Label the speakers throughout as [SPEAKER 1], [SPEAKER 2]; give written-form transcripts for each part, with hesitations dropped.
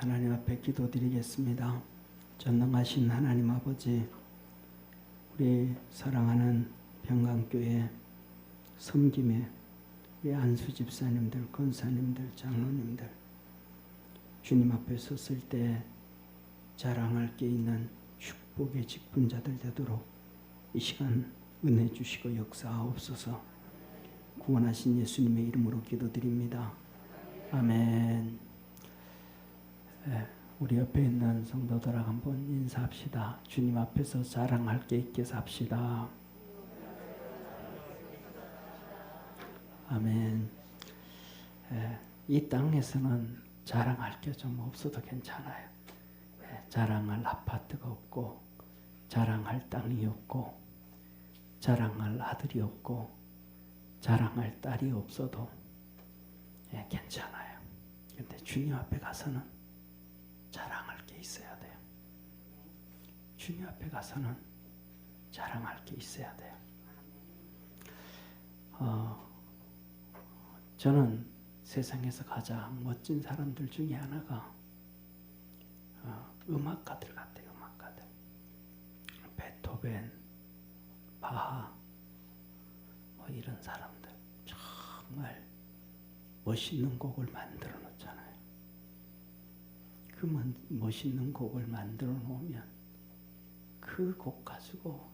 [SPEAKER 1] 하나님 앞에 기도드리겠습니다. 전능하신 하나님 아버지, 우리 사랑하는 평강교회 섬김에 우리 안수 집사님들, 권사님들, 장로님들 주님 앞에 섰을 때 자랑할 게 있는 축복의 직분자들 되도록 이 시간 은혜 주시고 역사하옵소서. 구원하신 예수님의 이름으로 기도드립니다. 아멘. 우리 옆에 있는 성도들하고 한번 인사합시다. 주님 앞에서 자랑할 게 있게 삽시다. 아멘. 이 땅에서는 자랑할 게 좀 없어도 괜찮아요. 자랑할 아파트가 없고, 자랑할 땅이 없고, 자랑할 아들이 없고, 자랑할 딸이 없어도 괜찮아요. 근데 주님 앞에 가서는 자랑할 게 있어야 돼요. 주님 앞에 가서는 자랑할 게 있어야 돼요. 저는 세상에서 가장 멋진 사람들 중에 하나가 음악가들 같아요. 음악가들. 베토벤, 바하, 이런 사람들 정말 멋있는 곡을 만들어 놓잖아요. 그 멋있는 곡을 만들어 놓으면 그 곡 가지고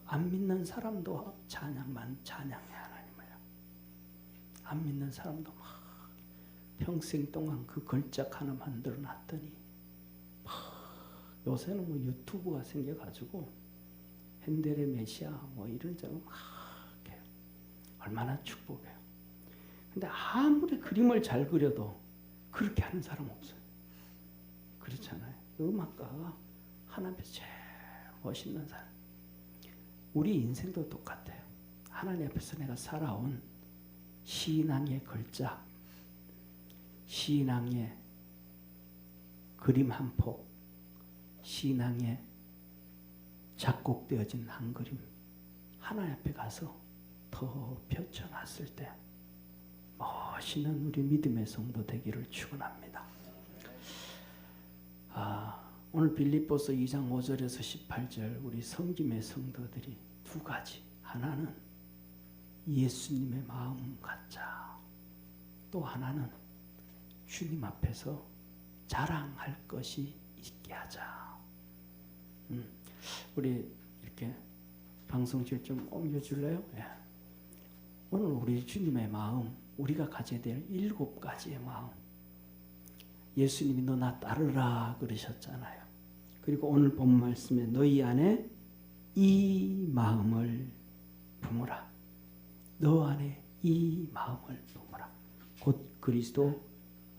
[SPEAKER 1] 안 믿는 사람도 찬양해 하나님을. 안 믿는 사람도 막 평생 동안 그 걸작 하나 만들어 놨더니 요새는 뭐 유튜브가 생겨가지고 핸델의 메시아 이런 적은 막 해요. 얼마나 축복해요. 근데 아무리 그림을 잘 그려도 그렇게 하는 사람 없어요. 그렇잖아요. 음악가가 하나님께서 제일 멋있는 사람. 우리 인생도 똑같아요. 하나님 앞에서 내가 살아온 신앙의 걸작, 신앙의 그림 한 폭, 신앙의 작곡되어진 한 그림, 하나님 앞에 가서 더 펼쳐놨을 때 멋있는 우리 믿음의 성도 되기를 축원합니다. 오늘 빌립보서 2장 5절에서 18절 우리 섬김의 성도들이 두 가지, 하나는 예수님의 마음 갖자, 또 하나는 주님 앞에서 자랑할 것이 있게 하자. 우리 이렇게 방송실 좀 옮겨줄래요? 오늘 우리 주님의 마음, 우리가 가져야 될 7가지의 마음. 예수님이 너 나 따르라 그러셨잖아요. 그리고 오늘 본 말씀에 너희 안에 이 마음을 품으라. 너 안에 이 마음을 품으라. 곧 그리스도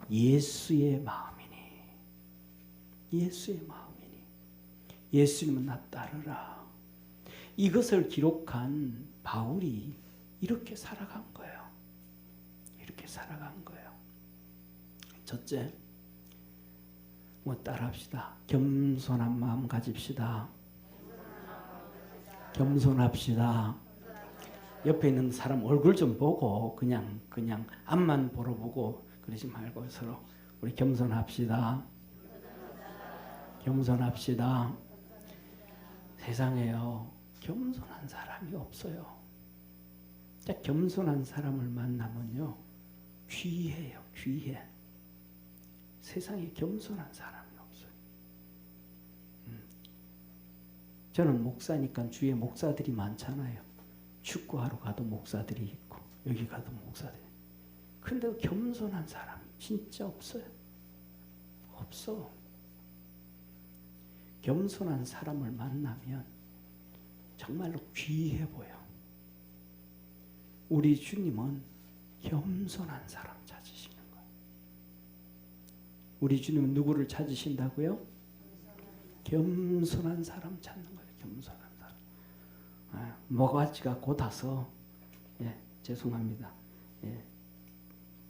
[SPEAKER 1] 예수의 마음이니. 예수의 마음이니. 예수님은 나 따르라. 이것을 기록한 바울이 이렇게 살아간 거예요. 이렇게 살아간 거예요. 첫째, 따라합시다. 겸손한 마음 가집시다. 겸손합시다. 옆에 있는 사람 얼굴 좀 보고 그냥 앞만 보러 보고 그러지 말고 서로 우리 겸손합시다. 겸손합시다. 세상에요, 겸손한 사람이 없어요. 겸손한 사람을 만나면요, 귀해요. 귀해. 세상에 겸손한 사람이 없어요. 저는 목사니까 주위에 목사들이 많잖아요. 축구하러 가도 목사들이 있고 여기 가도 목사들이. 근데 겸손한 사람이 진짜 없어요. 없어. 겸손한 사람을 만나면 정말로 귀해 보여. 우리 주님은 겸손한 사람 찾으시는 거예요. 우리 주님은 누구를 찾으신다고요? 겸손한 사람 찾는 거예요. 겸손한 사람. 모가지가 곧아서, 죄송합니다.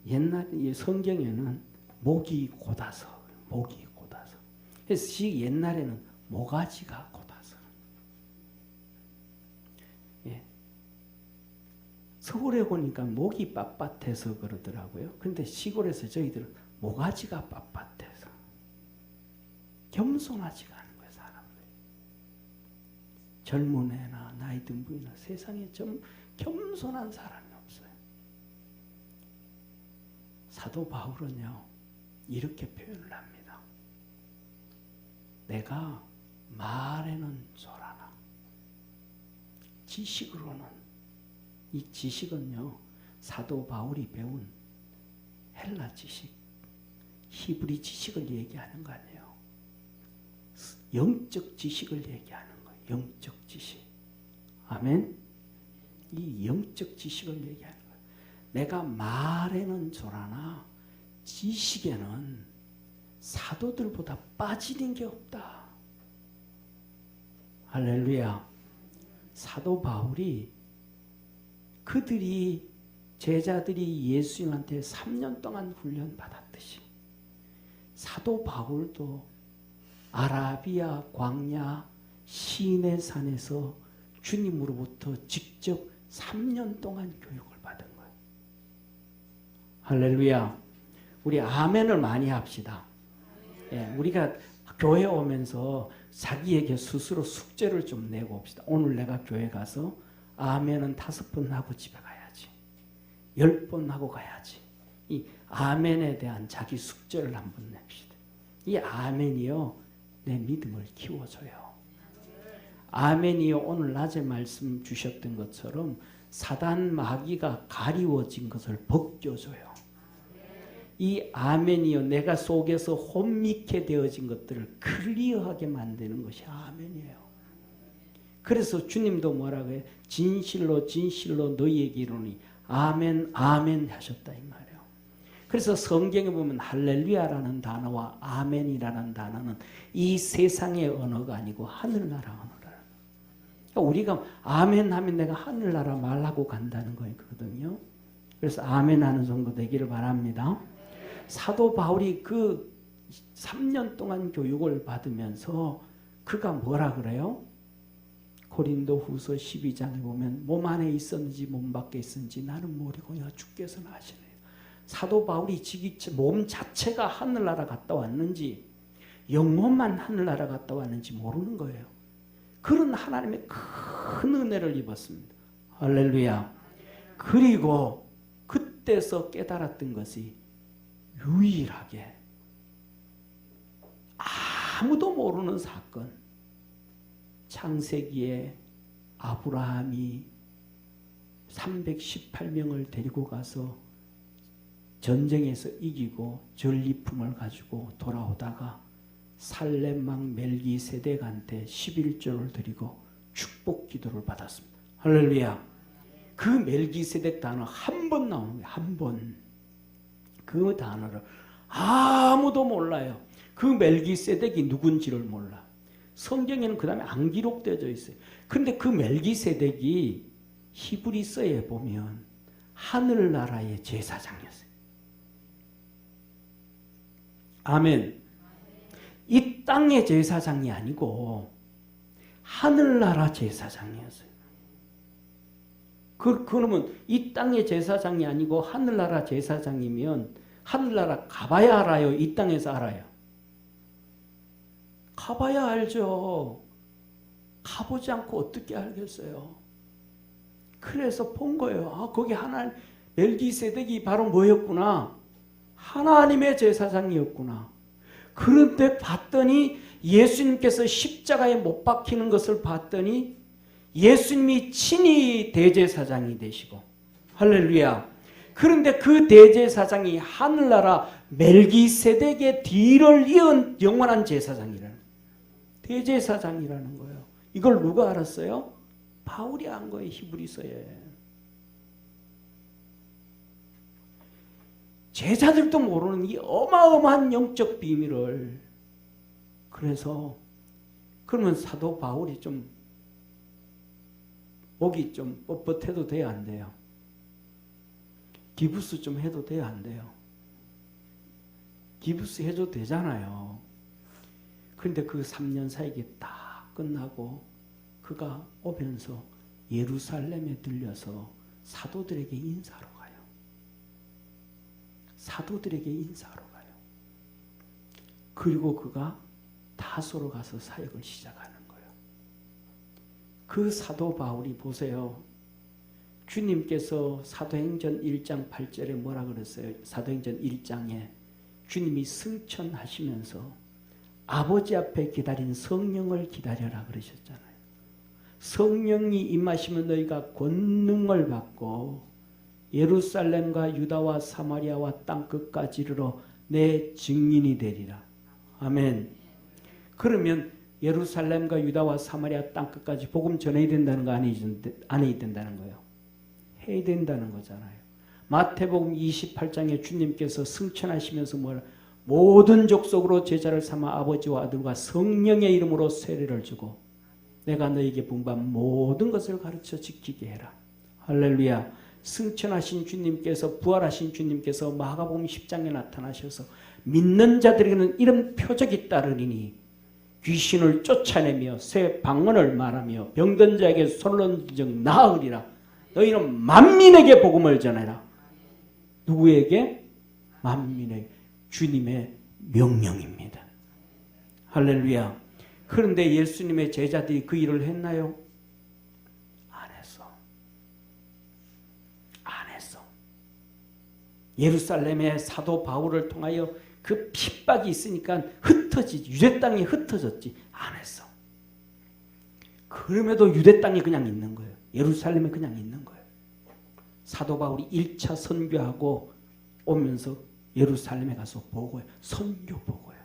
[SPEAKER 1] 옛날 성경에는 목이 곧아서. 그래서 옛날에는 모가지가 곧아서. 서울에 오니까 목이 빳빳해서 그러더라고요. 근데 시골에서 저희들은 모가지가 빳빳해서. 겸손하지가 않은 거예요, 사람들. 젊은 애나 나이 든 분이나 세상에 좀 겸손한 사람이 없어요. 사도 바울은요, 이렇게 표현을 합니다. 내가 말에는 졸아나. 지식으로는, 이 지식은요, 사도 바울이 배운 헬라 지식, 히브리 지식을 얘기하는 거 아니에요. 영적 지식을 얘기하는 거예요. 영적 지식. 아멘. 이 영적 지식을 얘기하는 거예요. 내가 말에는 졸아나 지식에는 사도들보다 빠지는 게 없다. 할렐루야. 사도 바울이 그들이 제자들이 예수님한테 3년 동안 훈련 받았듯이 사도 바울도 아라비아 광야 시내산에서 주님으로부터 직접 3년 동안 교육을 받은 거예요. 할렐루야. 우리 아멘을 많이 합시다. 예, 우리가 교회 오면서 자기에게 스스로 숙제를 좀 내고 옵시다. 오늘 내가 교회 가서 아멘은 5번 하고 집에 가야지. 10번 하고 가야지. 이 아멘에 대한 자기 숙제를 한번 냅시다. 이 아멘이요, 내 믿음을 키워줘요. 아멘이요, 오늘 낮에 말씀 주셨던 것처럼 사단 마귀가 가리워진 것을 벗겨줘요. 이 아멘이요, 내가 속에서 혼미케 되어진 것들을 클리어하게 만드는 것이 아멘이에요. 그래서 주님도 뭐라고 해요? 진실로 진실로 너희에게 이르노니 아멘 아멘 하셨다 이 말이에요. 그래서 성경에 보면 할렐루야라는 단어와 아멘이라는 단어는 이 세상의 언어가 아니고 하늘나라 언어라는 거예요. 그러니까 우리가 아멘 하면 내가 하늘나라 말하고 간다는 거거든요. 그래서 아멘 하는 정도 되기를 바랍니다. 사도 바울이 그 3년 동안 교육을 받으면서 그가 뭐라 그래요? 고린도 후서 12장에 보면 몸 안에 있었는지 몸 밖에 있었는지 나는 모르고요 주께서는 아시네요. 사도 바울이 몸 자체가 하늘나라 갔다 왔는지 영혼만 하늘나라 갔다 왔는지 모르는 거예요. 그런 하나님의 큰 은혜를 입었습니다. 할렐루야. 그리고 그때서 깨달았던 것이 유일하게 아무도 모르는 사건, 창세기에 아브라함이 318명을 데리고 가서 전쟁에서 이기고 전리품을 가지고 돌아오다가 살렘왕 멜기세덱한테 11조를 드리고 축복 기도를 받았습니다. 할렐루야. 그 멜기세덱 단어 한 번 나오는 거예요. 한 번. 그 단어를 아무도 몰라요. 그 멜기세덱이 누군지를 몰라. 성경에는 그 다음에 안 기록되어져 있어요. 그런데 그 멜기세덱이 히브리서에 보면 하늘나라의 제사장이었어요. 아멘. 이 땅의 제사장이 아니고 하늘나라 제사장이었어요. 그러면 이 땅의 제사장이 아니고 하늘나라 제사장이면 하늘나라 가봐야 알아요? 이 땅에서 알아요? 가봐야 알죠. 가보지 않고 어떻게 알겠어요? 그래서 본 거예요. 아, 거기 하나님 멜기세덱이 바로 뭐였구나? 하나님의 제사장이었구나. 그런데 봤더니 예수님께서 십자가에 못 박히는 것을 봤더니 예수님이 친히 대제사장이 되시고 할렐루야. 그런데 그 대제사장이 하늘나라 멜기세덱의 뒤를 이은 영원한 제사장이라는 대제사장이라는 거예요. 이걸 누가 알았어요? 바울이 한 거예요. 히브리서에. 제자들도 모르는 이 어마어마한 영적 비밀을. 그래서 그러면 사도 바울이 좀 목이 좀 뻣뻣해도 돼요? 안 돼요? 기부스 좀 해도 돼요? 안 돼요? 기부스 해줘도 되잖아요. 그런데 그 3년 사이에 다 끝나고 그가 오면서 예루살렘에 들려서 사도들에게 인사하러 가요. 사도들에게 인사하러 가요. 그리고 그가 다소로 가서 사역을 시작하는 거예요. 그 사도 바울이 보세요. 주님께서 사도행전 1장 8절에 뭐라 그랬어요? 사도행전 1장에 주님이 승천하시면서 아버지 앞에 기다린 성령을 기다려라 그러셨잖아요. 성령이 임하시면 너희가 권능을 받고 예루살렘과 유다와 사마리아와 땅끝까지 이르러 내 증인이 되리라. 아멘. 그러면 예루살렘과 유다와 사마리아 땅끝까지 복음 전해야 된다는 거 안 해야 된다는 거예요? 해야 된다는 거잖아요. 마태복음 28장에 주님께서 승천하시면서 뭐라 모든 족속으로 제자를 삼아 아버지와 아들과 성령의 이름으로 세례를 주고 내가 너에게 분부한 모든 것을 가르쳐 지키게 해라. 할렐루야. 승천하신 주님께서 부활하신 주님께서 마가복음 10장에 나타나셔서 믿는 자들에게는 이런 표적이 따르리니 귀신을 쫓아내며 새 방언을 말하며 병든 자에게 손을 얹은 적 나으리라. 너희는 만민에게 복음을 전해라. 누구에게? 만민에게. 주님의 명령입니다. 할렐루야. 그런데 예수님의 제자들이 그 일을 했나요? 안 했어. 안 했어. 예루살렘의 사도 바울을 통하여 그 핍박이 있으니까 흩어지지. 유대 땅이 흩어졌지. 안 했어. 그럼에도 유대 땅에 그냥 있는 거예요. 예루살렘에 그냥 있는 거예요. 사도 바울이 1차 선교하고 오면서 예루살렘에 가서 보고요. 선교 보고요.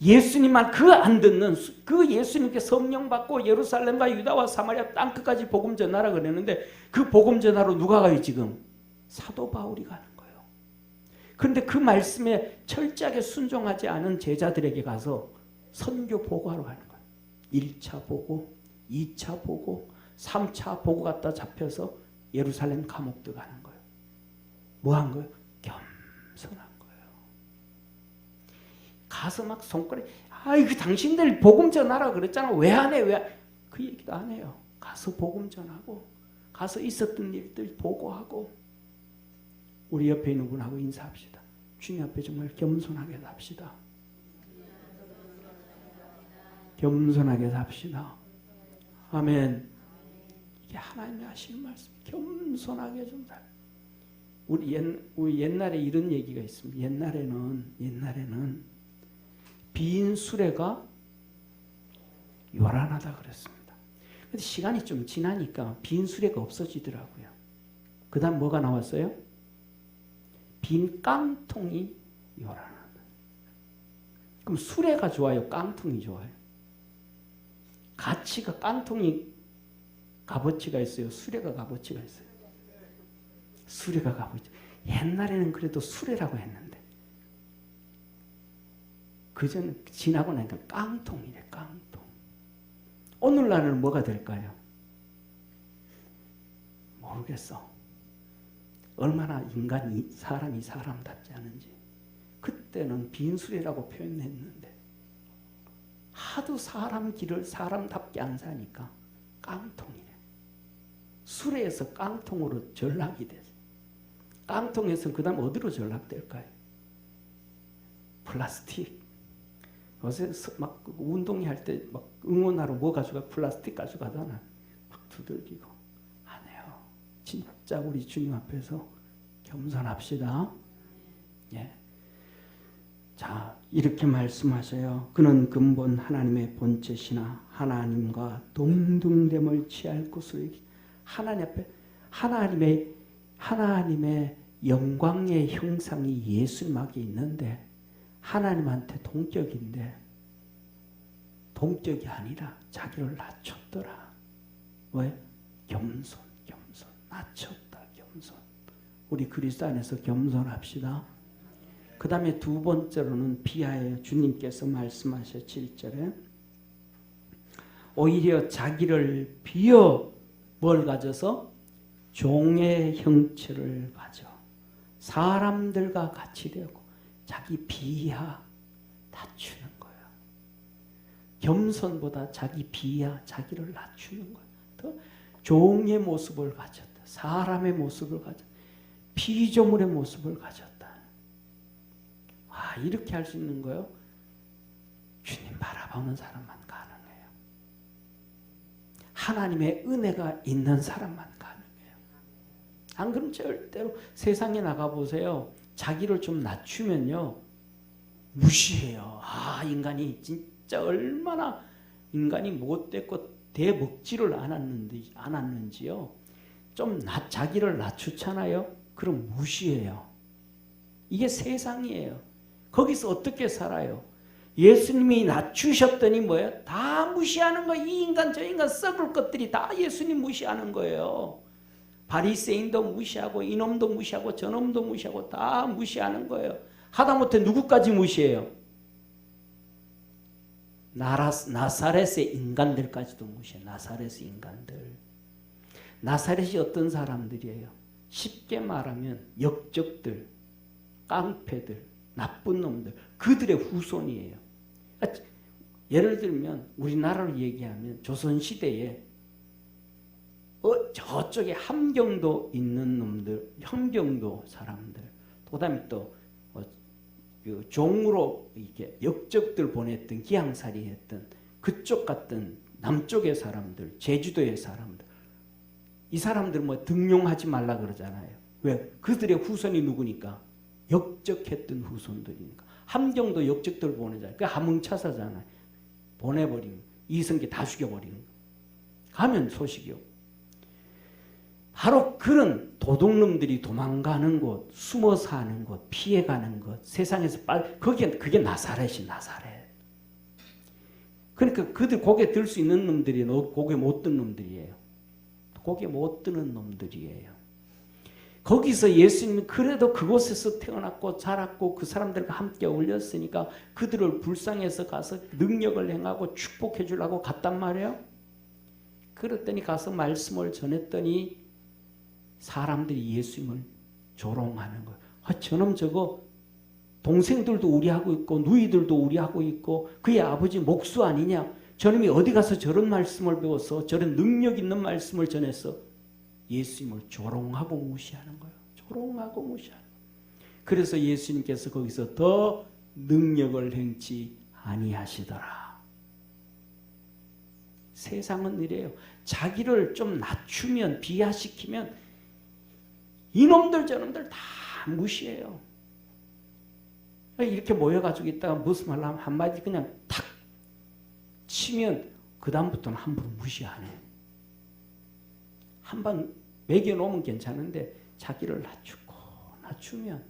[SPEAKER 1] 예수님만 그 안 듣는 그 예수님께 성령 받고 예루살렘과 유다와 사마리아 땅끝까지 복음 전하라 그랬는데 그 복음 전하러 누가 가요 지금? 사도 바울이 가는 거예요. 그런데 그 말씀에 철저하게 순종하지 않은 제자들에게 가서 선교 보고하러 가는 거예요. 1차 보고 2차 보고 3차 보고 갔다 잡혀서 예루살렘 감옥 들어가는 거예요. 뭐 한 거예요? 겸손한 거예요. 가서 막 손가락 아이고 당신들 복음 전하라 그랬잖아. 왜 안 해? 왜? 그 얘기도 안 해요. 가서 복음 전하고 가서 있었던 일들 보고하고 우리 옆에 있는 분하고 인사합시다. 주님 앞에 정말 겸손하게 삽시다. 겸손하게 삽시다. 아멘. 이게 하나님이 하시는 말씀. 겸손하게 좀 살. 우리 옛날에 이런 얘기가 있습니다. 옛날에는 빈 수레가 요란하다 그랬습니다. 근데 시간이 좀 지나니까 빈 수레가 없어지더라고요. 그 다음 뭐가 나왔어요? 빈 깡통이 요란하다. 그럼 수레가 좋아요? 깡통이 좋아요? 가치가 깡통이 값어치가 있어요? 수레가 값어치가 있어요? 수레가 값어치. 옛날에는 그래도 수레라고 했는데 그전 지나고 나니까 깡통이래. 깡통. 오늘날은 뭐가 될까요? 모르겠어. 얼마나 사람이 사람답지 않은지. 그때는 빈수레라고 표현했는데 하도 사람 길을 사람답게 안 사니까 깡통이래. 수레에서 깡통으로 전락이 됐어. 깡통에서 그 다음 어디로 전락될까요? 플라스틱. 요새 막 운동회 할 때 막 응원하러 뭐 가져가? 플라스틱 가져가잖아. 막 두들기고. 안 해요. 진짜 우리 주님 앞에서 겸손합시다. 예. 자, 이렇게 말씀하셔요. 그는 근본 하나님의 본체시나 하나님과 동등됨을 취할 것을 하나님 앞에 하나님의 영광의 형상이 예수님에게 있는데 하나님한테 동격인데 동격이 아니라 자기를 낮췄더라. 왜? 겸손. 낮췄다. 겸손. 우리 그리스도 안에서 겸손합시다. 그 다음에 두 번째로는 비하에 주님께서 말씀하셔 7절에 오히려 자기를 비어 뭘 가져서? 종의 형체를 가져 사람들과 같이 되고 자기 비하 낮추는 거예요. 겸손보다 자기 비하 자기를 낮추는 거예요. 더 종의 모습을 가졌다. 사람의 모습을 가졌다. 피조물의 모습을 가졌다. 이렇게 할 수 있는 거예요. 주님 바라보는 사람만 가능해요. 하나님의 은혜가 있는 사람만 가능해요. 안 그러면 절대로 세상에 나가보세요. 자기를 좀 낮추면요. 무시해요. 아, 인간이 진짜 얼마나 인간이 못됐고 대먹지를 않았는지요. 좀 자기를 낮추잖아요. 그럼 무시해요. 이게 세상이에요. 거기서 어떻게 살아요? 예수님이 낮추셨더니 뭐예요? 다 무시하는 거예요. 이 인간 저 인간 썩을 것들이 다 예수님 무시하는 거예요. 바리새인도 무시하고 이놈도 무시하고 저놈도 무시하고 다 무시하는 거예요. 하다못해 누구까지 무시해요? 나사렛의 인간들까지도 무시해요. 나사렛의 인간들. 나사렛이 어떤 사람들이에요? 쉽게 말하면 역적들, 깡패들, 나쁜 놈들, 그들의 후손이에요. 예를 들면 우리나라로 얘기하면 조선시대에 저쪽에 함경도 있는 놈들, 함경도 사람들, 그다음에 또 종으로 이렇게 역적들 보냈던 기항살이 했던 그쪽 같은 남쪽의 사람들, 제주도의 사람들, 이 사람들 뭐 등용하지 말라 그러잖아요. 왜? 그들의 후손이 누구니까? 역적했던 후손들이니까. 함경도 역적들 보내잖아요. 그 함흥차사잖아요. 보내버리는 이성계 다 죽여버리는 거. 가면 소식이요. 바로 그런 도둑놈들이 도망가는 곳, 숨어 사는 곳, 피해가는 곳, 세상에서 그게 나사렛이 나사렛. 그러니까 그들 고개 들 수 있는 놈들이 고개 못 든 놈들이에요. 고개 못 드는 놈들이에요. 거기서 예수님이 그래도 그곳에서 태어났고 자랐고 그 사람들과 함께 어울렸으니까 그들을 불쌍해서 가서 능력을 행하고 축복해 주려고 갔단 말이에요. 그랬더니 가서 말씀을 전했더니 사람들이 예수님을 조롱하는 거예요. 저놈 저거 동생들도 우리하고 있고 누이들도 우리하고 있고 그의 아버지 목수 아니냐. 저놈이 어디 가서 저런 말씀을 배워서 저런 능력 있는 말씀을 전해서 예수님을 조롱하고 무시하는 거예요. 조롱하고 무시하는 거예요. 그래서 예수님께서 거기서 더 능력을 행치 아니하시더라. 세상은 이래요. 자기를 좀 낮추면 비하시키면 이놈들 저놈들 다 무시해요. 이렇게 모여가지고 있다가 무슨 말 하면 한마디 그냥 탁 치면 그 다음부터는 함부로 무시 안 해요. 한 번 매겨놓으면 괜찮은데 자기를 낮추면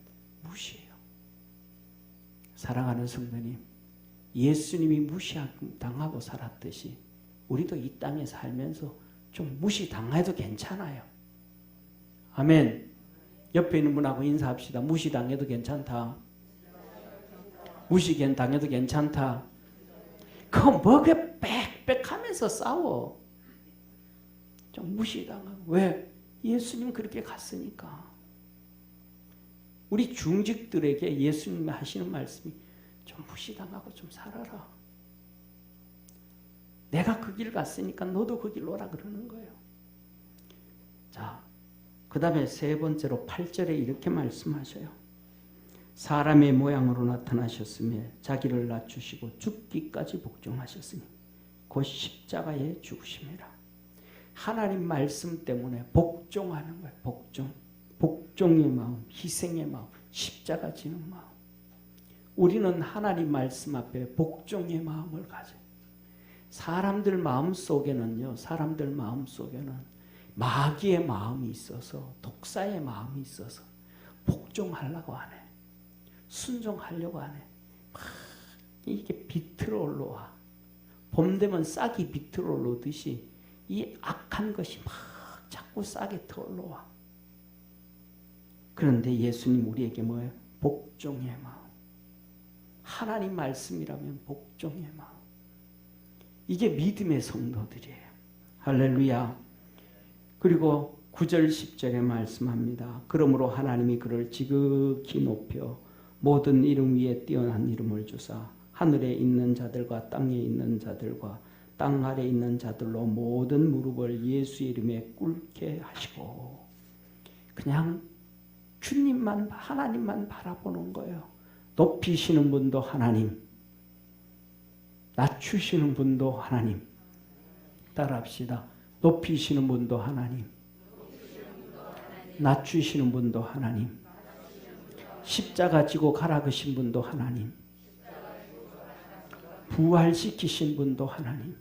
[SPEAKER 1] 무시해요. 사랑하는 성도님, 예수님이 무시당하고 살았듯이 우리도 이 땅에 살면서 좀 무시당해도 괜찮아요. 아멘. 옆에 있는 분하고 인사합시다. 무시당해도 괜찮다. 무시당해도 괜찮다. 그거 뭐게 빽빽하면서 싸워. 좀 무시당하고. 왜? 예수님 그렇게 갔으니까. 우리 중직들에게 예수님이 하시는 말씀이 좀 무시당하고 좀 살아라. 내가 그 길 갔으니까 너도 그 길로 오라 그러는 거예요. 자, 그 다음에 세 번째로 8절에 이렇게 말씀하셔요. 사람의 모양으로 나타나셨으며 자기를 낮추시고 죽기까지 복종하셨으니 곧 십자가에 죽으심이라. 하나님 말씀 때문에 복종하는 거예요. 복종의 마음, 희생의 마음, 십자가 지는 마음. 우리는 하나님 말씀 앞에 복종의 마음을 가져요. 사람들 마음 속에는 마귀의 마음이 있어서, 독사의 마음이 있어서 복종하려고 안 해. 순종하려고 안 해. 막 이게 비틀어 올라와. 봄 되면 싹이 비틀어 올라오듯이 이 악한 것이 막 자꾸 싹이 더 올라와. 그런데 예수님 우리에게 뭐예요? 복종의 마음. 하나님 말씀이라면 복종의 마음. 이게 믿음의 성도들이에요. 할렐루야. 그리고 9절 10절에 말씀합니다. 그러므로 하나님이 그를 지극히 높여 모든 이름 위에 뛰어난 이름을 주사 하늘에 있는 자들과 땅에 있는 자들과 땅 아래 있는 자들로 모든 무릎을 예수의 이름에 꿇게 하시고. 그냥 주님만 하나님만 바라보는 거예요. 높이시는 분도 하나님, 낮추시는 분도 하나님. 따라합시다. 높이시는 분도 하나님. 낮추시는 분도 하나님. 십자가 지고 가라 그신 분도 하나님. 부활시키신 분도 하나님.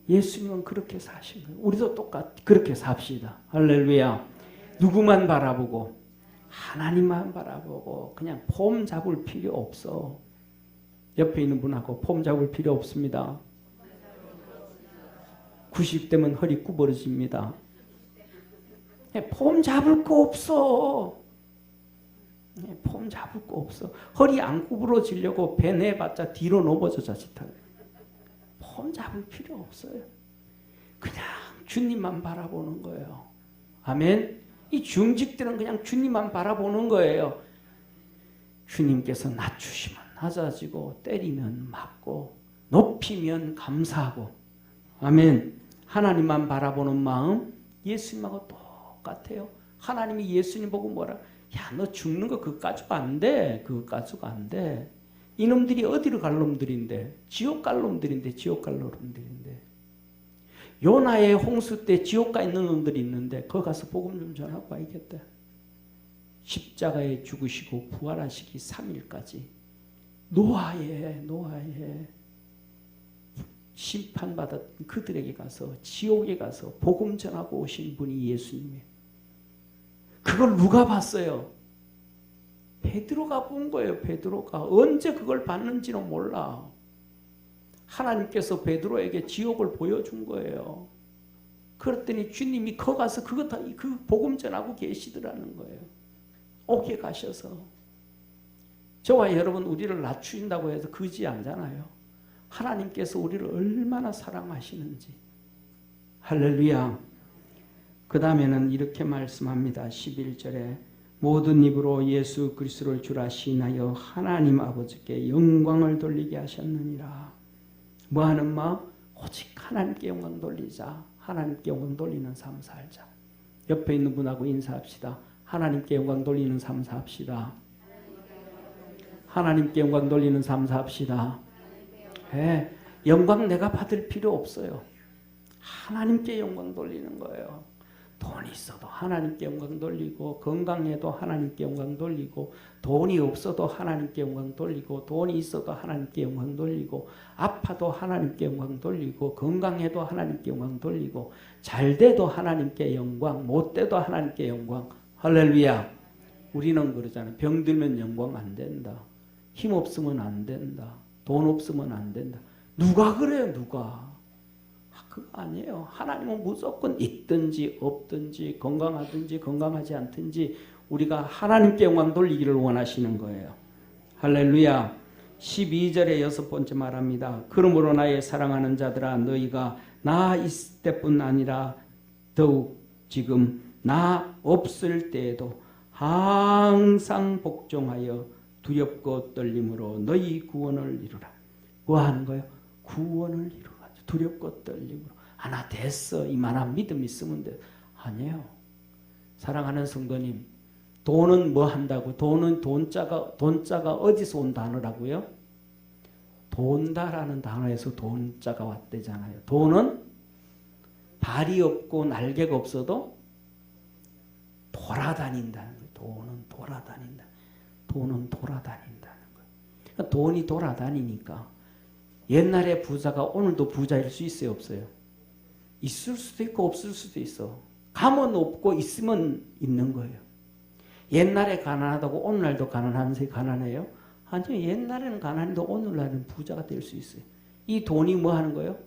[SPEAKER 1] 예수님은 그렇게 사신 거예요. 우리도 그렇게 삽시다. 할렐루야. 누구만 바라보고 하나님만 바라보고 그냥 폼 잡을 필요 없어. 옆에 있는 분하고 폼 잡을 필요 없습니다. 90대면 허리 구부러집니다. 폼 잡을 거 없어. 폼 잡을 거 없어. 허리 안 구부러지려고 배 내봤자 뒤로 넘어져 자칫하게. 폼 잡을 필요 없어요. 그냥 주님만 바라보는 거예요. 아멘. 이 중직들은 그냥 주님만 바라보는 거예요. 주님께서 낮추시면 낮아지고 때리면 맞고 높이면 감사하고. 아멘. 하나님만 바라보는 마음 예수님하고 똑같아요. 하나님이 예수님 보고 뭐라? 야, 너 죽는 거 그거 가지고 안 돼. 그거 가지고 안 돼. 이놈들이 어디로 갈 놈들인데? 지옥 갈 놈들인데. 지옥 갈 놈들인데. 요나의 홍수 때 지옥 가 있는 놈들이 있는데 거기 가서 복음 좀 전하고 와야겠다. 십자가에 죽으시고 부활하시기 3일까지 노아에 심판받았던 그들에게 가서 지옥에 가서 복음 전하고 오신 분이 예수님이에요. 그걸 누가 봤어요? 베드로가 본 거예요. 베드로가. 언제 그걸 봤는지는 몰라. 하나님께서 베드로에게 지옥을 보여준 거예요. 그랬더니 주님이 거기 가서 그 복음 전하고 계시더라는 거예요. 옥에 가셔서. 저와 여러분 우리를 낮추신다고 해서 그지 않잖아요. 하나님께서 우리를 얼마나 사랑하시는지. 할렐루야. 그 다음에는 이렇게 말씀합니다. 11절에 모든 입으로 예수 그리스도를 주라 시인하여 하나님 아버지께 영광을 돌리게 하셨느니라. 뭐하는 마음? 오직 하나님께 영광 돌리자. 하나님께 영광 돌리는 삶 살자. 옆에 있는 분하고 인사합시다. 하나님께 영광 돌리는 삶 삽시다. 하나님께 영광 돌리는 삶 삽시다. 네, 영광 내가 받을 필요 없어요. 하나님께 영광 돌리는 거예요. 돈이 있어도 하나님께 영광 돌리고, 건강해도 하나님께 영광 돌리고, 돈이 없어도 하나님께 영광 돌리고, 돈이 있어도 하나님께 영광 돌리고, 아파도 하나님께 영광 돌리고, 건강해도 하나님께 영광 돌리고, 잘 돼도 하나님께 영광, 못 돼도 하나님께 영광. 할렐루야. 우리는 그러잖아요. 병들면 영광 안 된다. 힘 없으면 안 된다. 돈 없으면 안 된다. 누가 그래요? 누가? 그거 아니에요. 하나님은 무조건 있든지 없든지 건강하든지 건강하지 않든지 우리가 하나님께 영광 돌리기를 원하시는 거예요. 할렐루야. 12절에 6번째 말합니다. 그러므로 나의 사랑하는 자들아 너희가 나 있을 때뿐 아니라 더욱 지금 나 없을 때에도 항상 복종하여 두렵고 떨림으로 너희 구원을 이루라. 뭐 하는 거예요? 구원을 이루라. 두렵고 떨림으로. 나 됐어. 이만한 믿음 있으면 돼. 아니에요. 사랑하는 성도님, 돈은 뭐 한다고? 돈은 돈자가 어디서 온 단어라고요? 돈다라는 단어에서 돈자가 왔대잖아요. 돈은 발이 없고 날개가 없어도 돌아다닌다는 거예요. 돈은 돌아다닌다. 돈은 돌아다닌다는 거예요. 그러니까 돈이 돌아다니니까 옛날에 부자가 오늘도 부자일 수 있어요? 없어요? 있을 수도 있고 없을 수도 있어. 가면 없고 있으면 있는 거예요. 옛날에 가난하다고 오늘날도 가난한데 가난해요? 아니요. 옛날에는 가난해도 오늘날은 부자가 될 수 있어요. 이 돈이 뭐 하는 거예요?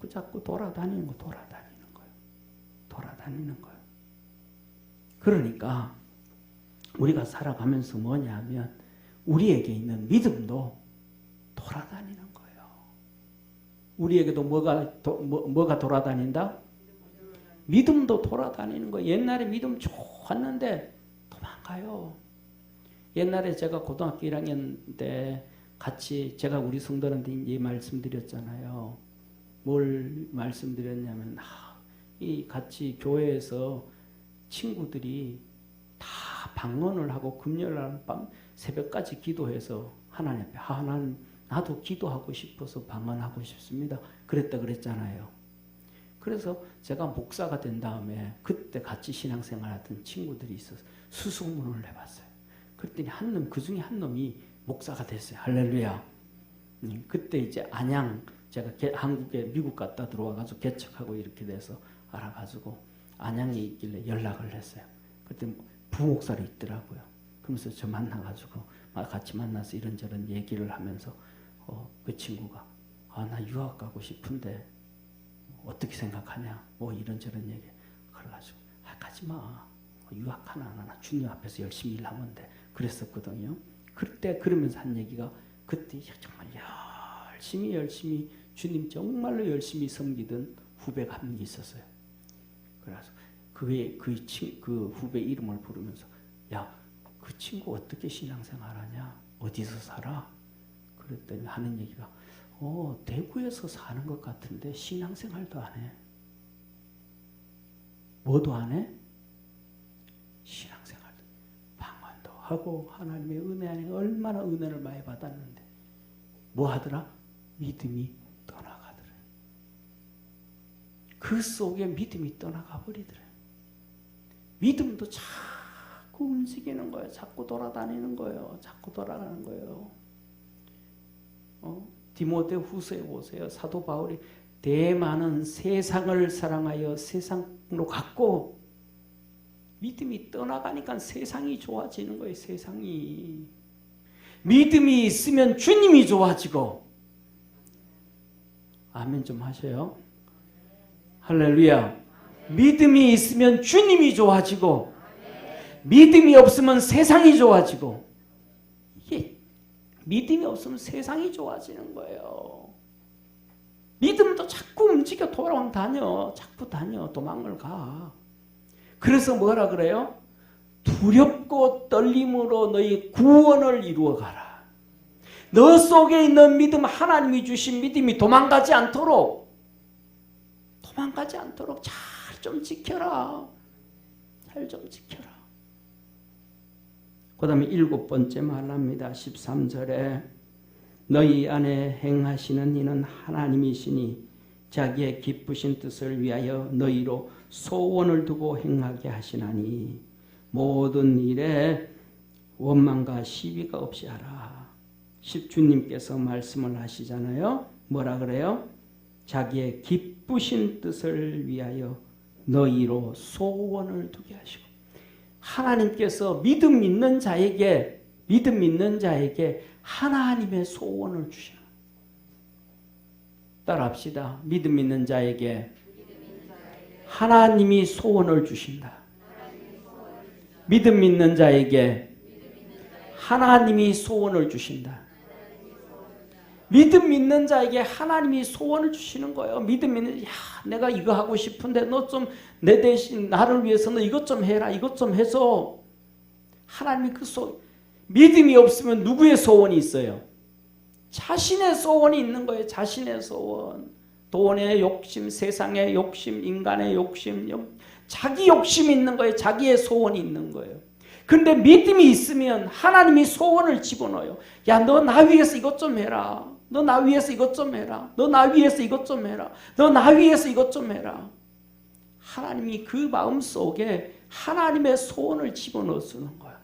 [SPEAKER 1] 자꾸 돌아다니는 거예요. 돌아다니는 거예요. 그러니까 우리가 살아가면서 뭐냐면 우리에게 있는 믿음도 돌아다니는 거예요. 우리에게도 뭐가 돌아다닌다? 믿음도 돌아다니는 거예요. 옛날에 믿음 좋았는데 도망가요. 옛날에 제가 고등학교 1학년 때 같이 제가 우리 성도한테 이 말씀드렸잖아요. 뭘 말씀드렸냐면 이 같이 교회에서 친구들이 다 방언을 하고 금요일 날 밤 새벽까지 기도해서 하나님 앞에 하나님 나도 기도하고 싶어서 방언하고 싶습니다. 그랬다 그랬잖아요. 그래서 제가 목사가 된 다음에 그때 같이 신앙생활하던 친구들이 있어서 수소문을 해봤어요. 그랬더니 그 중에 한 놈이 목사가 됐어요. 할렐루야. 그때 이제 안양, 제가 한국에 미국 갔다 들어와가지고 개척하고 이렇게 돼서 알아가지고 안양에 있길래 연락을 했어요. 그때 부목사로 있더라고요. 그러면서 저 만나가지고 같이 만나서 이런저런 얘기를 하면서 그 친구가 나 유학 가고 싶은데 어떻게 생각하냐 뭐 이런저런 얘기. 그래가지고 가지마. 유학 하나 안 하나 주님 앞에서 열심히 일하면 돼. 그랬었거든요. 그때 그러면서 한 얘기가 그때 정말 열심히 주님 정말로 열심히 섬기던 후배가 한 명 있었어요. 그래서 그 후배 이름을 부르면서 그 친구 어떻게 신앙생활하냐? 어디서 살아? 그랬더니 하는 얘기가 대구에서 사는 것 같은데 신앙생활도 안 해. 뭐도 안 해? 신앙생활도 방언도 하고 하나님의 은혜 안에 얼마나 은혜를 많이 받았는데 뭐 하더라? 믿음이 떠나가더라. 그 속에 믿음이 떠나가 버리더라. 믿음도 자꾸 움직이는 거예요. 자꾸 돌아다니는 거예요. 자꾸 돌아가는 거예요. 디모데 후서에 보세요. 사도 바울이 대만은 세상을 사랑하여 세상으로 갔고 믿음이 떠나가니까 세상이 좋아지는 거예요. 세상이. 믿음이 있으면 주님이 좋아지고. 아멘 좀 하셔요. 할렐루야. 믿음이 있으면 주님이 좋아지고 믿음이 없으면 세상이 좋아지고. 이게 믿음이 없으면 세상이 좋아지는 거예요. 믿음도 자꾸 움직여 돌아다녀. 자꾸 다녀. 도망을 가. 그래서 뭐라 그래요? 두렵고 떨림으로 너희 구원을 이루어가라. 너 속에 있는 믿음, 하나님이 주신 믿음이 도망가지 않도록 잘 좀 지켜라. 잘 좀 지켜라. 그 다음에 7번째 말합니다. 13절에 너희 안에 행하시는 이는 하나님이시니 자기의 기쁘신 뜻을 위하여 너희로 소원을 두고 행하게 하시나니 모든 일에 원망과 시비가 없이 하라. 주님께서 말씀을 하시잖아요. 뭐라 그래요? 자기의 기쁘신 뜻을 위하여 너희로 소원을 두게 하시고 하나님께서 믿음 있는 자에게 하나님의 소원을 주시는. 따라합시다. 믿음 있는 자에게 하나님이 소원을 주신다. 믿음 있는 자에게 하나님이 소원을 주신다. 믿음 있는 자에게 하나님이 소원을 주시는 거예요. 믿음 있는 내가 이거 하고 싶은데 너 좀 내 대신 나를 위해서 너 이것 좀 해라. 이것 좀 해서 하나님이 믿음이 없으면 누구의 소원이 있어요? 자신의 소원이 있는 거예요. 자신의 소원. 돈의 욕심, 세상의 욕심, 인간의 욕심, 자기 욕심이 있는 거예요. 자기의 소원이 있는 거예요. 그런데 믿음이 있으면 하나님이 소원을 집어넣어요. 너 나 위해서 이것 좀 해라. 너 나 위해서 이것 좀 해라. 너 나 위해서 이것 좀 해라. 너 나 위해서 이것 좀 해라. 하나님이 그 마음속에 하나님의 소원을 집어넣어 주는 거예요.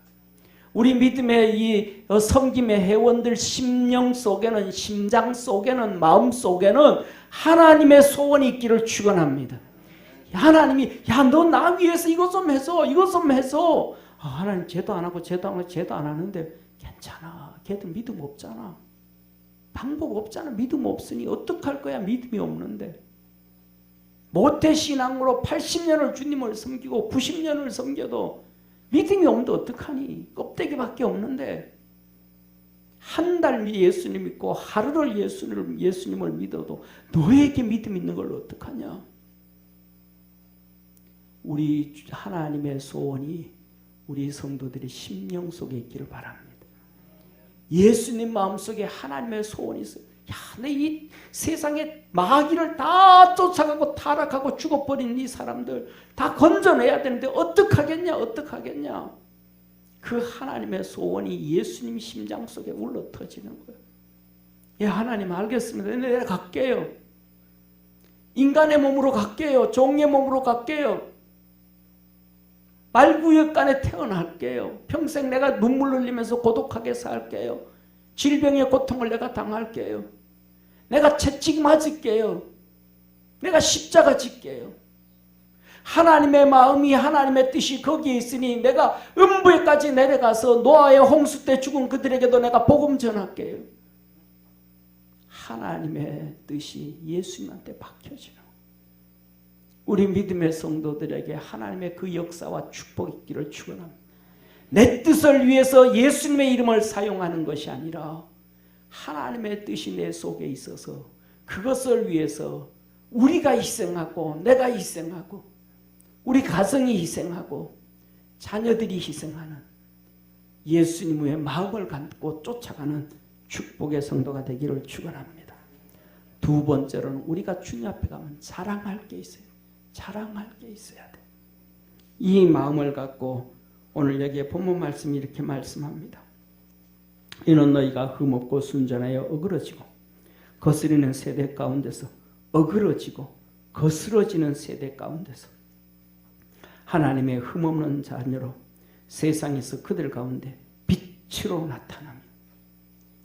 [SPEAKER 1] 우리 믿음의 이 섬김의 회원들 심령 속에는, 심장 속에는, 마음 속에는 하나님의 소원이 있기를 축원합니다. 하나님이 너 나 위해서 이것 좀 해서 이것 좀 해서 하나님 쟤도 안 하고 쟤도 안 하는데 괜찮아. 걔도 믿음 없잖아. 방법 없잖아. 믿음 없으니 어떡할 거야. 믿음이 없는데. 모태신앙으로 80년을 주님을 섬기고 90년을 섬겨도 믿음이 없는데 어떡하니. 껍데기밖에 없는데 한 달 예수님 믿고 하루를 예수님을 믿어도 너에게 믿음 있는 걸 어떡하냐. 우리 하나님의 소원이 우리 성도들의 심령 속에 있기를 바랍니다. 예수님 마음속에 하나님의 소원이 있어요. 내 이 세상에 마귀를 다 쫓아가고 타락하고 죽어버린 이 사람들 다 건져내야 되는데 어떡하겠냐. 그 하나님의 소원이 예수님 심장 속에 울러 터지는 거예요. 예, 하나님 알겠습니다. 내가 갈게요. 인간의 몸으로 갈게요. 종의 몸으로 갈게요. 말구역간에 태어날게요. 평생 내가 눈물 흘리면서 고독하게 살게요. 질병의 고통을 내가 당할게요. 내가 채찍 맞을게요. 내가 십자가 짓게요. 하나님의 마음이 하나님의 뜻이 거기에 있으니 내가 음부에까지 내려가서 노아의 홍수 때 죽은 그들에게도 내가 복음 전할게요. 하나님의 뜻이 예수님한테 박혀지는 우리 믿음의 성도들에게 하나님의 그 역사와 축복이 있기를 축원합니다. 내 뜻을 위해서 예수님의 이름을 사용하는 것이 아니라 하나님의 뜻이 내 속에 있어서 그것을 위해서 우리가 희생하고 내가 희생하고 우리 가정이 희생하고 자녀들이 희생하는 예수님의 마음을 갖고 쫓아가는 축복의 성도가 되기를 축원합니다. 두 번째로는 우리가 주님 앞에 가면 자랑할 게 있어요. 자랑할 게 있어야 돼. 이 마음을 갖고 오늘 여기에 본문 말씀이 이렇게 말씀합니다. 이는 너희가 흠없고 순전하여 어그러지고 거스리는 세대 가운데서 어그러지고 거스러지는 세대 가운데서 하나님의 흠없는 자녀로 세상에서 그들 가운데 빛으로 나타나며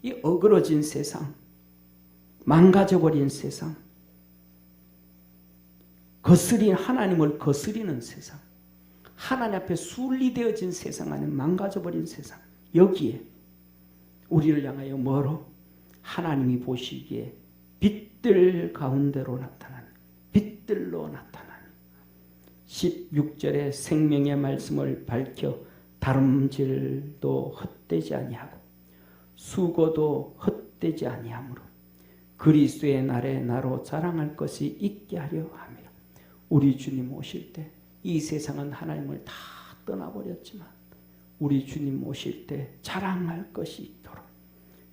[SPEAKER 1] 이 어그러진 세상, 망가져버린 세상, 하나님을 거스리는 세상, 하나님 앞에 순리되어진 세상 안에 망가져버린 세상, 여기에 우리를 향하여 뭐로? 하나님이 보시기에 빛들 가운데로 나타나는, 빛들로 나타나는 16절의 생명의 말씀을 밝혀 다름질도 헛되지 아니하고 수고도 헛되지 아니하므로 그리스도의 날에 나로 자랑할 것이 있게 하려 함이라. 우리 주님 오실 때 이 세상은 하나님을 다 떠나버렸지만 우리 주님 오실 때 자랑할 것이 있도록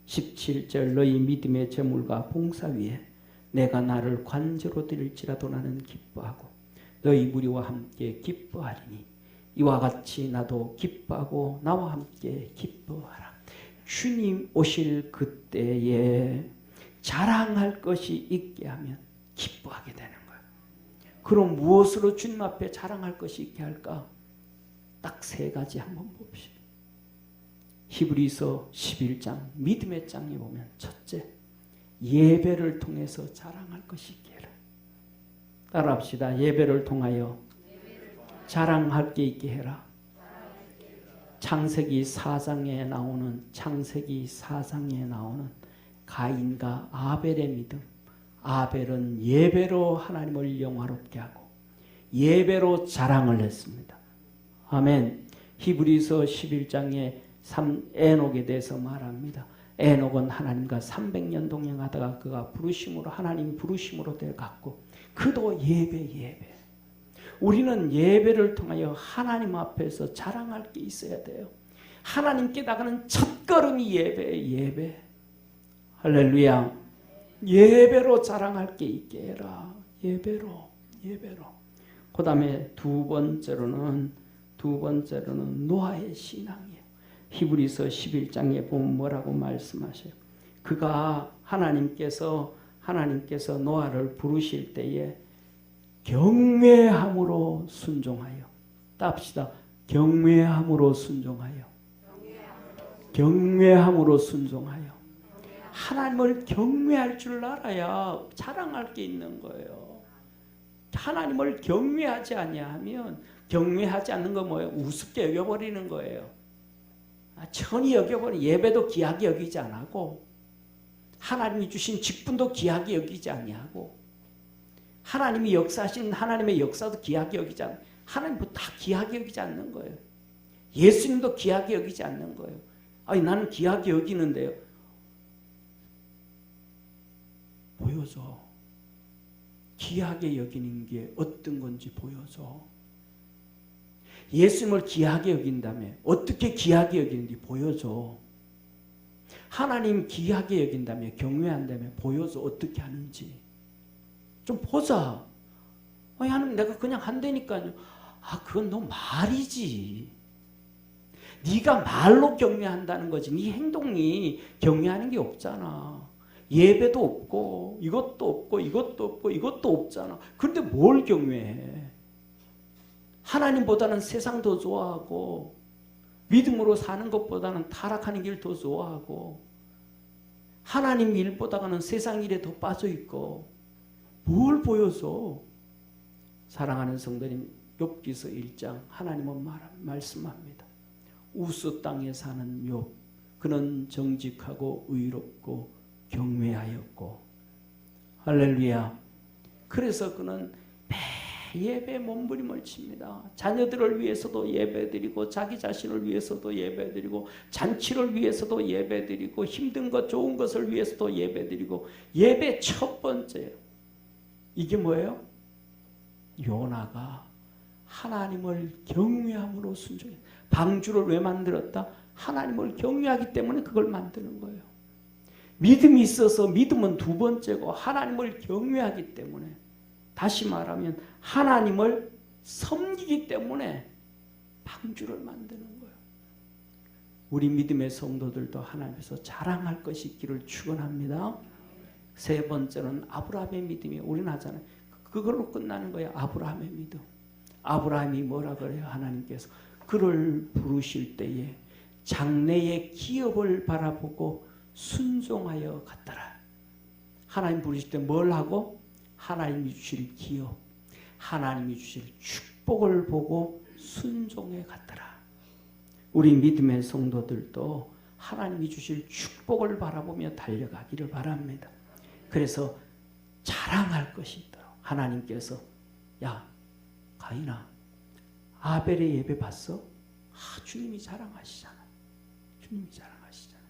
[SPEAKER 1] 17절 너희 믿음의 재물과 봉사 위에 내가 나를 관제로 드릴지라도 나는 기뻐하고 너희 무리와 함께 기뻐하리니 이와 같이 나도 기뻐하고 나와 함께 기뻐하라. 주님 오실 그때에 자랑할 것이 있게 하면 기뻐하게 되는 거예요. 그럼 무엇으로 주님 앞에 자랑할 것이 있게 할까? 딱 세 가지 한번 봅시다. 히브리서 11장 믿음의 장에 보면 첫째, 예배를 통해서 자랑할 것이 있게 해라. 따라합시다. 예배를 통하여 자랑할 게 있게 해라. 창세기 4장에 나오는 가인과 아벨의 믿음. 아벨은 예배로 하나님을 영화롭게 하고 예배로 자랑을 했습니다. 아멘. 히브리서 11장에 에녹에 대해서 말합니다. 에녹은 하나님과 300년 동행하다가 그가 하나님이 부르심으로 되어갔고 그도 예배. 우리는 예배를 통하여 하나님 앞에서 자랑할 게 있어야 돼요. 하나님께 나가는 첫걸음이 예배. 할렐루야. 예배로 자랑할 게 있게 해라. 예배로. 그 다음에 두 번째로는 노아의 신앙이에요. 히브리서 11장에 보면 뭐라고 말씀하셔요? 그가 하나님께서 노아를 부르실 때에 경외함으로 순종하여. 따합시다. 경외함으로 순종하여. 하나님을 경외할 줄 알아야 자랑할 게 있는 거예요. 하나님을 경외하지 아니하면 경외하지 않는 건 뭐예요? 우습게 여겨버리는 거예요. 천히 여겨버리는 예배도 귀하게 여기지 않고 하나님이 주신 직분도 귀하게 여기지 아니하고 하나님이 역사하신 하나님의 역사도 귀하게 여기지 않고 하나님도 다 귀하게 여기지 않는 거예요. 예수님도 귀하게 여기지 않는 거예요. 아니 나는 귀하게 여기는데요. 보여줘. 귀하게 여기는 게 어떤 건지 보여줘. 예수님을 귀하게 여긴다면 어떻게 귀하게 여기는지 보여줘. 하나님 귀하게 여긴다면 경외한다면 보여줘. 어떻게 하는지 좀 보자. 아니 하나님 내가 그냥 한다니까요. 그건 너 말이지. 네가 말로 경외한다는 거지. 네 행동이 경외하는 게 없잖아. 예배도 없고 이것도 없고 이것도 없고 이것도 없잖아. 그런데 뭘 경외해? 하나님보다는 세상 더 좋아하고 믿음으로 사는 것보다는 타락하는 길 더 좋아하고 하나님 일보다는 세상 일에 더 빠져있고 뭘 보여줘? 사랑하는 성도님, 욥기서 1장 하나님은 말씀합니다. 우스 땅에 사는 욥, 그는 정직하고 의롭고 경외하였고, 할렐루야. 그래서 그는 예배에 몸부림을 칩니다. 자녀들을 위해서도 예배드리고 자기 자신을 위해서도 예배드리고 잔치를 위해서도 예배드리고 힘든 것 좋은 것을 위해서도 예배드리고 예배 첫 번째 이게 뭐예요? 요나가 하나님을 경외함으로 순종해. 방주를 왜 만들었다? 하나님을 경외하기 때문에 그걸 만드는 거예요. 믿음이 있어서 믿음은 두 번째고 하나님을 경외하기 때문에, 다시 말하면 하나님을 섬기기 때문에 방주를 만드는 거예요. 우리 믿음의 성도들도 하나님께서 자랑할 것이 있기를 축원합니다. 세 번째는 아브라함의 믿음이 우리는 하잖아요. 그걸로 끝나는 거예요. 아브라함의 믿음. 아브라함이 뭐라 그래요? 하나님께서 그를 부르실 때에 장래의 기업을 바라보고 순종하여 갔더라. 하나님 부르실 때 뭘 하고? 하나님이 주실 기업, 하나님이 주실 축복을 보고 순종해 갔더라. 우리 믿음의 성도들도 하나님이 주실 축복을 바라보며 달려가기를 바랍니다. 그래서 자랑할 것이 있도록 하나님께서, 야 가인아, 아벨의 예배 봤어? 주님이 자랑하시잖아. 주님이 자랑하시잖아.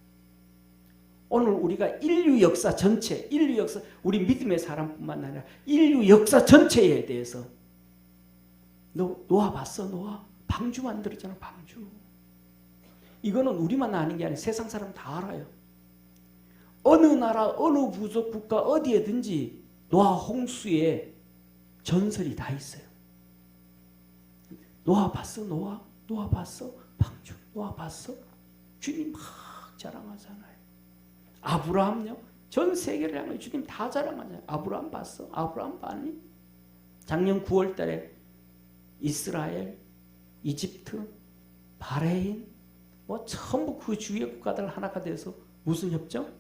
[SPEAKER 1] 오늘 우리가 인류 역사 전체, 인류 역사, 우리 믿음의 사람뿐만 아니라 인류 역사 전체에 대해서 노아 봤어? 노아? 방주 만들었잖아. 방주. 이거는 우리만 아는 게 아니라 세상 사람 다 알아요. 어느 나라, 어느 부족 국가 어디에든지 노아 홍수의 전설이 다 있어요. 노아 봤어? 노아? 노아 봤어? 방주. 노아 봤어? 주님 막 자랑하잖아요. 아브라함요? 전 세계를 향해 주님 다 자랑하잖아요. 아브라함 봤어? 아브라함 봤니? 작년 9월 달에 이스라엘, 이집트, 바레인 뭐 전부 그 주위의 국가들 하나가 돼서 무슨 협정?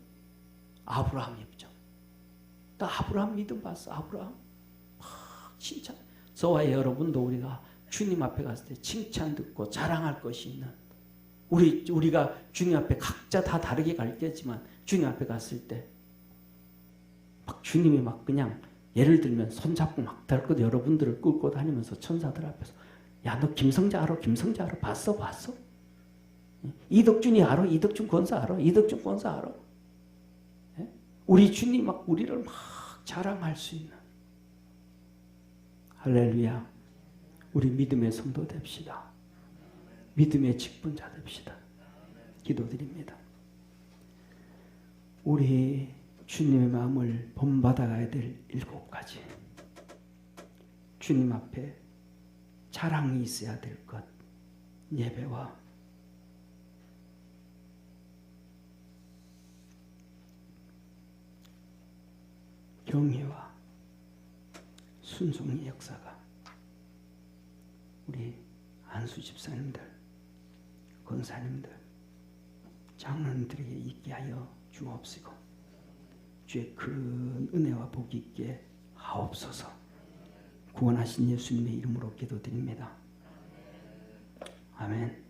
[SPEAKER 1] 아브라함 협정. 또 아브라함 믿음 봤어? 아브라함 칭찬. 저와 여러분도 우리가 주님 앞에 갔을 때 칭찬 듣고 자랑할 것이 있는, 우리가 주님 앞에 각자 다 다르게 가르쳤지만 주님 앞에 갔을 때 막 주님이 막 그냥 예를 들면 손잡고 막 달고 여러분들을 끌고 다니면서 천사들 앞에서, 야 너 김성자 알아? 김성자 알아? 봤어? 봤어? 이덕준이 알아? 이덕준 권사 알아? 이덕준 권사 알아? 우리 주님 막 우리를 막 자랑할 수 있는, 할렐루야. 우리 믿음의 성도 됩시다. 믿음의 직분자 됩시다. 기도드립니다. 우리 주님의 마음을 본받아가야 될 7가지, 주님 앞에 자랑이 있어야 될 것, 예배와 경외와 순종의 역사가 우리 안수 집사님들, 권사님들, 장로님들에게 있게 하여 주옵시고 주의 큰 은혜와 복이 있게 하옵소서. 구원하신 예수님의 이름으로 기도드립니다. 아멘.